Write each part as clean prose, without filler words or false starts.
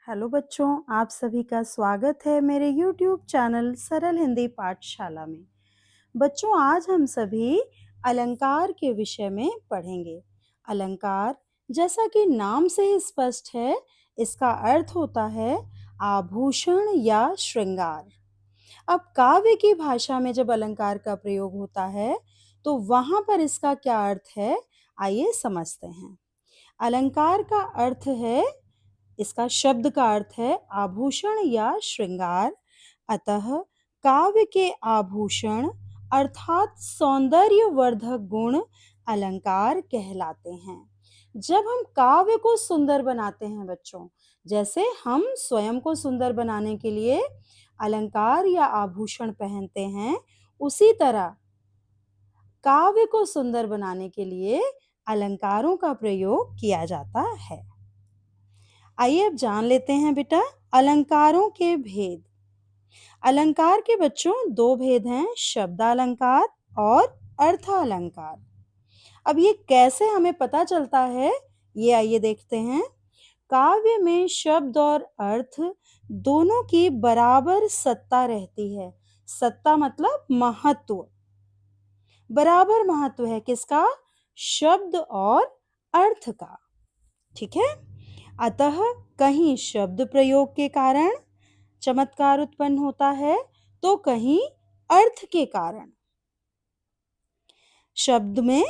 Hello बच्चों, आप सभी का स्वागत है मेरे YouTube चैनल सरल हिंदी पाठशाला में। बच्चों, आज हम सभी अलंकार के विषय में पढ़ेंगे। अलंकार, जैसा कि नाम से ही स्पष्ट है, इसका अर्थ होता है आभूषण या श्रृंगार। अब काव्य की भाषा में जब अलंकार का प्रयोग होता है, तो वहां पर इसका क्या अर्थ है, आइए समझते हैं। अलंकार का अर्थ है, इसका शब्द का अर्थ है आभूषण या श्रृंगार। अतः काव्य के आभूषण अर्थात सौंदर्यवर्धक गुण अलंकार कहलाते हैं। जब हम काव्य को सुंदर बनाते हैं बच्चों, जैसे हम स्वयं को सुंदर बनाने के लिए अलंकार या आभूषण पहनते हैं, उसी तरह काव्य को सुंदर बनाने के लिए अलंकारों का प्रयोग किया जाता है। आइए अब जान लेते हैं बेटा अलंकारों के भेद। अलंकार के बच्चों दो भेद हैं, शब्दालंकार और अर्थालंकार। अब ये कैसे हमें पता चलता है, ये आइए देखते हैं। काव्य में शब्द और अर्थ दोनों की बराबर सत्ता रहती है। सत्ता मतलब महत्व। बराबर महत्व है किसका? शब्द और अर्थ का। ठीक है। अतः कहीं शब्द प्रयोग के कारण चमत्कार उत्पन्न होता है, तो कहीं अर्थ के कारण। शब्द में,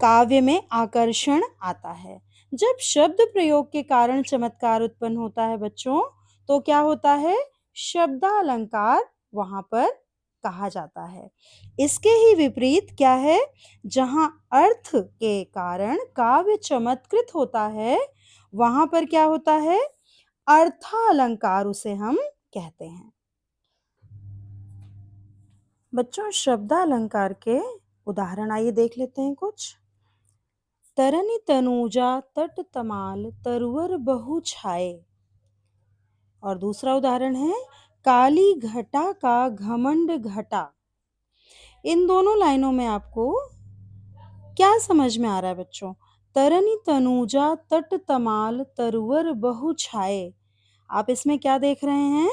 काव्य में आकर्षण आता है। जब शब्द प्रयोग के कारण चमत्कार उत्पन्न होता है बच्चों, तो क्या होता है? शब्दालंकार वहां पर कहा जाता है। इसके ही विपरीत क्या है? जहां अर्थ के कारण काव्य चमत्कृत होता है, वहां पर क्या होता है? अर्थालंकार उसे हम कहते हैं। बच्चों, शब्दालंकार के उदाहरण आइए देख लेते हैं कुछ। तरनी तनूजा तट तमाल तरुवर बहु छाए। और दूसरा उदाहरण है काली घटा का घमंड घटा। इन दोनों लाइनों में आपको क्या समझ में आ रहा है बच्चों? तरनी तनूजा तट तमाल तरुवर बहु छाए। आप इसमें क्या देख रहे हैं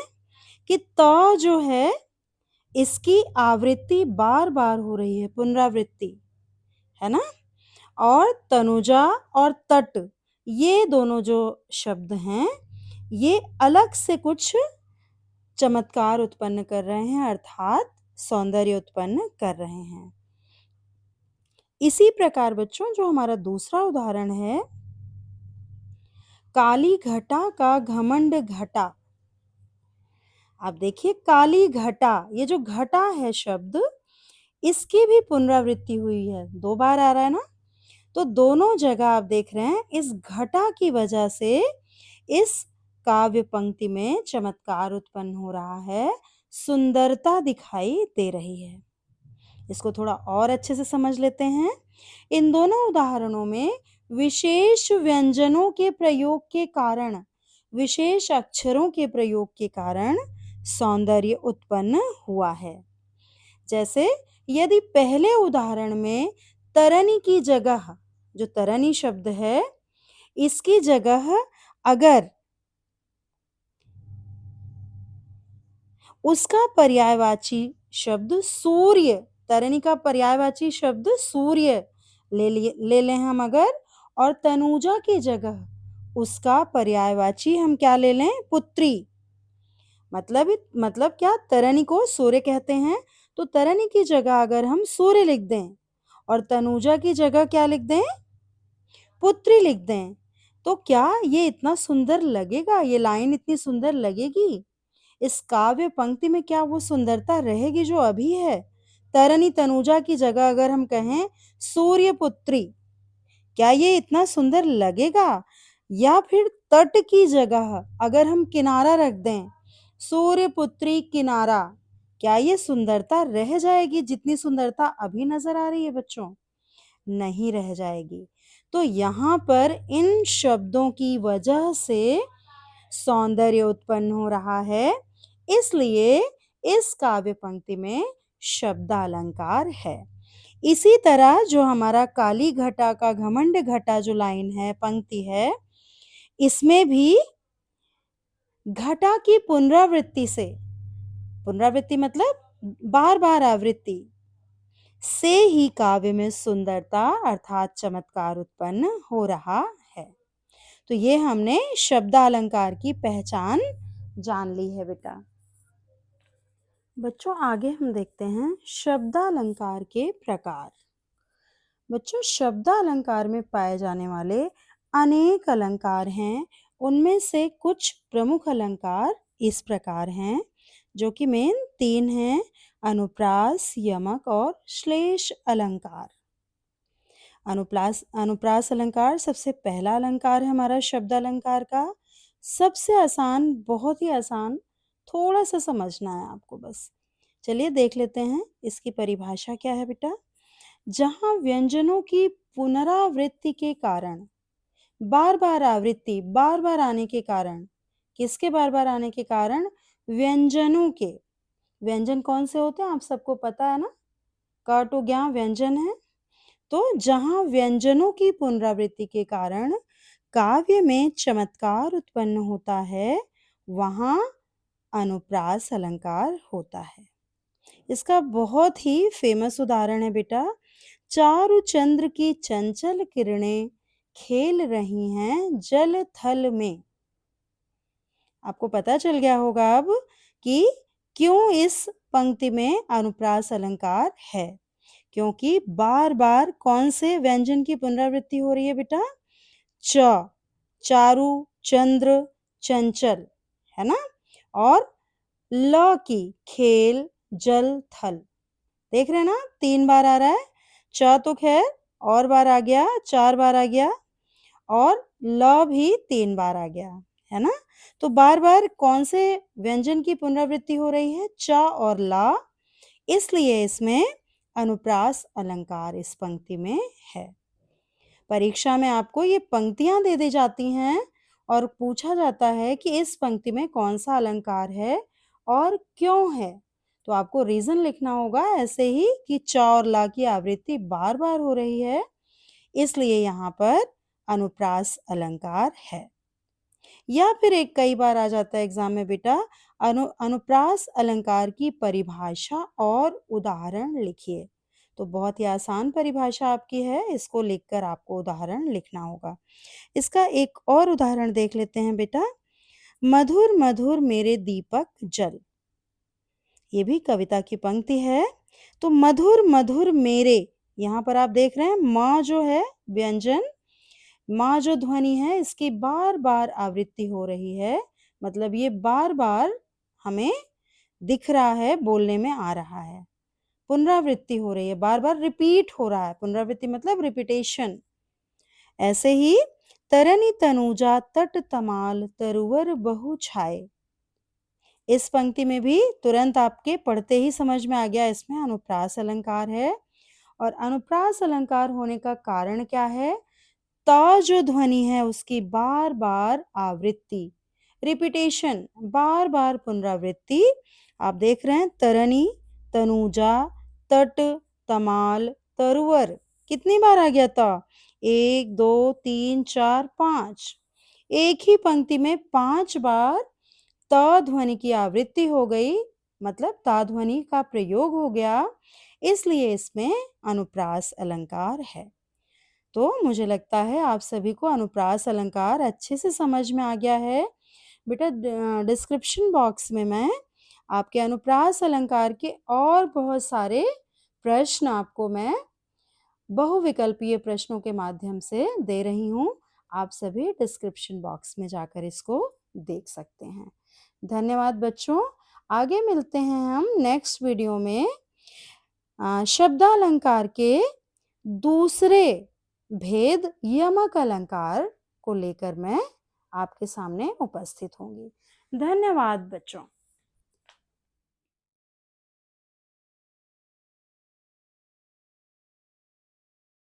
कि त जो है, इसकी आवृत्ति बार बार हो रही है, पुनरावृत्ति है ना। और तनुजा और तट, ये दोनों जो शब्द हैं, ये अलग से कुछ चमत्कार उत्पन्न कर रहे हैं, अर्थात सौंदर्य उत्पन्न कर रहे हैं। इसी प्रकार बच्चों जो हमारा दूसरा उदाहरण है, काली घटा का घमंड घटा। आप देखिए काली घटा, ये जो घटा है शब्द, इसकी भी पुनरावृत्ति हुई है, दो बार आ रहा है ना। तो दोनों जगह आप देख रहे हैं, इस घटा की वजह से इस काव्य पंक्ति में चमत्कार उत्पन्न हो रहा है, सुंदरता दिखाई दे रही है। इसको थोड़ा और अच्छे से समझ लेते हैं। इन दोनों उदाहरणों में विशेष व्यंजनों के प्रयोग के कारण, विशेष अक्षरों के प्रयोग के कारण सौंदर्य उत्पन्न हुआ है। जैसे यदि पहले उदाहरण में तरनी की जगह, जो तरनी शब्द है, इसकी जगह अगर उसका पर्यायवाची शब्द सूर्य, तरनी का पर्यायवाची शब्द सूर्य ले लें हम अगर, और तनुजा की जगह उसका पर्यायवाची हम क्या ले लें? पुत्री। मतलब क्या? तरनी को सूर्य कहते हैं, तो तरनी की जगह अगर हम सूर्य लिख दें और तनुजा की जगह क्या लिख दें? पुत्री लिख दें, तो क्या ये इतना सुंदर लगेगा? ये लाइन इतनी सुंदर लगेगी? इस काव्य पंक्ति में क्या वो सुंदरता रहेगी जो अभी है? तरनी तनुजा की जगह अगर हम कहें सूर्य पुत्री, क्या ये इतना सुंदर लगेगा? या फिर तट की जगह अगर हम किनारा रख दें, सूर्य पुत्री किनारा, क्या ये सुंदरता रह जाएगी जितनी सुंदरता अभी नजर आ रही है बच्चों? नहीं रह जाएगी। तो यहाँ पर इन शब्दों की वजह से सौंदर्य उत्पन्न हो रहा है, इसलिए इस काव्य पंक्ति में शब्दालंकार है। इसी तरह जो हमारा काली घटा का घमंड घटा जो लाइन है, पंक्ति है, इसमें भी घटा की पुनरावृत्ति से, पुनरावृत्ति मतलब बार बार आवृत्ति से ही काव्य में सुंदरता अर्थात चमत्कार उत्पन्न हो रहा है। तो ये हमने शब्दालंकार की पहचान जान ली है बेटा। बच्चों आगे हम देखते हैं शब्दालंकार के प्रकार। बच्चों शब्दालंकार में पाए जाने वाले अनेक अलंकार हैं। उनमें से कुछ प्रमुख अलंकार इस प्रकार हैं, जो कि मेन 3 हैं: अनुप्रास, यमक और श्लेष अलंकार। अनुप्रास अलंकार सबसे पहला अलंकार है हमारा शब्द अलंकार का। सबसे आसान, बहुत ही आसान, थोड़ा सा समझना है आपको बस। चलिए देख लेते हैं इसकी परिभाषा क्या है बेटा। जहां व्यंजनों की पुनरावृत्ति के कारण, बार बार आवृत्ति, बार बार आने के कारण, किसके बार बार आने के कारण? व्यंजनों के। व्यंजन कौन से होते हैं आप सबको पता है ना, क टू ज्ञ व्यंजन है। तो जहां व्यंजनों की पुनरावृत्ति के कारण काव्य में चमत्कार उत्पन्न होता है, वहां अनुप्रास अलंकार होता है। इसका बहुत ही फेमस उदाहरण है बेटा, चारु चंद्र की चंचल किरणें खेल रही हैं जल थल में। आपको पता चल गया होगा अब कि क्यों इस पंक्ति में अनुप्रास अलंकार है। क्योंकि बार बार कौन से व्यंजन की पुनरावृत्ति हो रही है बेटा? च, चारु, चंद्र, चंचल, है ना, और ल की खेल, जल, थल। देख रहे हैं ना, 3 बार आ रहा है। च तो खैर और बार आ गया, 4 बार आ गया, और ल भी 3 बार आ गया, है ना। तो बार बार कौन से व्यंजन की पुनरावृत्ति हो रही है? च और ला। इसलिए इसमें अनुप्रास अलंकार इस पंक्ति में है। परीक्षा में आपको ये पंक्तियां दे दी जाती हैं और पूछा जाता है कि इस पंक्ति में कौन सा अलंकार है और क्यों है। तो आपको रीजन लिखना होगा ऐसे ही कि च और ला की आवृत्ति बार बार हो रही है, इसलिए यहाँ पर अनुप्रास अलंकार है। या फिर एक कई बार आ जाता है एग्जाम में बेटा, अनुप्रास अलंकार की परिभाषा और उदाहरण लिखिए। तो बहुत ही आसान परिभाषा आपकी है, इसको लिखकर आपको उदाहरण लिखना होगा। इसका एक और उदाहरण देख लेते हैं बेटा। मधुर मधुर मेरे दीपक जल, ये भी कविता की पंक्ति है। तो मधुर मधुर मेरे, यहाँ पर आप देख रहे हैं माँ जो है व्यंजन, माँ जो ध्वनि है, इसकी बार बार आवृत्ति हो रही है। मतलब ये बार बार हमें दिख रहा है, बोलने में आ रहा है। पुनरावृत्ति हो रही है, बार बार रिपीट हो रहा है। पुनरावृत्ति मतलब रिपीटेशन। ऐसे ही तरनी तनुजा तट तमाल तरुवर बहु छाए, इस पंक्ति में भी तुरंत आपके पढ़ते ही समझ में आ गया, इसमें अनुप्रास अलंकार है। और अनुप्रास अलंकार होने का कारण क्या है? ता जो ध्वनि है उसकी बार बार आवृत्ति, रिपीटेशन, बार बार पुनरावृत्ति। आप देख रहे हैं तरनी, तनुजा, तट, तमाल, तरुवर, कितनी बार आ गया था? 1 2 3 4 5। एक ही पंक्ति में 5 बार त ध्वनि की आवृत्ति हो गई, मतलब ता ध्वनि का प्रयोग हो गया, इसलिए इसमें अनुप्रास अलंकार है। तो मुझे लगता है आप सभी को अनुप्रास अलंकार अच्छे से समझ में आ गया है। बेटा डिस्क्रिप्शन बॉक्स में मैं आपके अनुप्रास अलंकार के और बहुत सारे प्रश्न आपको मैं बहुविकल्पीय प्रश्नों के माध्यम से दे रही हूँ। आप सभी डिस्क्रिप्शन बॉक्स में जाकर इसको देख सकते हैं। धन्यवाद बच्चों। आगे मिलते हैं हम नेक्स्ट वीडियो में शब्दालंकार के दूसरे भेद यमक अलंकार को लेकर मैं आपके सामने उपस्थित होंगी। धन्यवाद बच्चों।